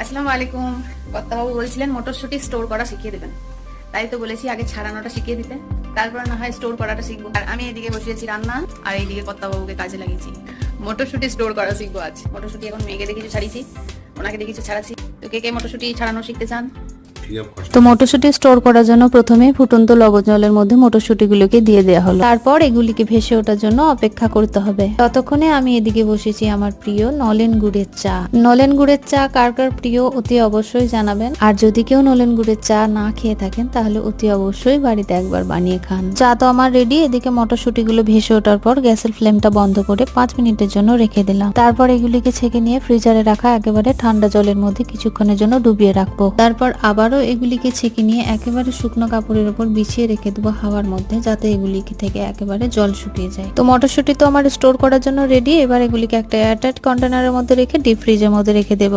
আসসালামু আলাইকুম। কর্তাবাবু বলছিলেন মটরশুঁটি স্টোর করা শিখিয়ে দেবেন, তাই তো বলেছি আগে ছাড়ানোটা শিখিয়ে দিতে, তারপর না হয় স্টোর করাটা শিখবো। আর আমি এদিকে বসিয়েছি রান্না, আর এইদিকে কর্তাবাবুকে কাজে লাগিয়েছি, মটরশুঁটি স্টোর করা শিখবো আজ। মটরশুঁটি এখন মেয়েকে দিয়ে কিছু ছাড়িয়েছি, ওনাকে দিয়ে কিছু ছাড়াচ্ছি। তো কে কে মটরশুঁটি ছাড়ানো শিখতে চান? তো মটরশুঁটি স্টোর করার জন্য প্রথমে ফুটন্ত লবণ জলের মধ্যে মটরশুঁটিগুলোকে দিয়ে দেওয়া হলো। তারপর এগুলিকে ভেসে ওঠার জন্য অপেক্ষা করতে হবে। ততক্ষণে আমি এদিকে বসেছি আমার প্রিয় নলেন গুড়ের চা। নলেন গুড়ের চা কার কার প্রিয় অতি অবশ্যই জানাবেন। আর যদি কেউ নলেন গুড়ের চা না খেয়ে থাকেন তাহলে অতি অবশ্যই বাড়িতে একবার বানিয়ে খান। চা তো আমার রেডি। এদিকে মটরশুঁটিগুলো ভেসে ওঠার পর গ্যাসের ফ্লেমটা বন্ধ করে 5 মিনিটের জন্য রেখে দিলাম। তারপর এগুলিকে ছেঁকে নিয়ে ফ্রিজারে রাখা একেবারে ঠান্ডা জলের মধ্যে কিছুক্ষণের জন্য ডুবিয়ে রাখবো। তারপর আবারও এগুলিকে ছেঁকে নিয়ে একেবারে শুকনো কাপড়ের উপর বিছিয়ে রেখে দেবো হাওয়ার মধ্যে, যাতে এগুলি থেকে একেবারে জল শুকিয়ে যায়। তো মটরশুঁটি তো আমার স্টোর করার জন্য রেডি। এবার এগুলিকে একটা এয়ারটাইট কন্টেনারের মধ্যে রেখে ডিপ ফ্রিজের মধ্যে রেখে দেবো।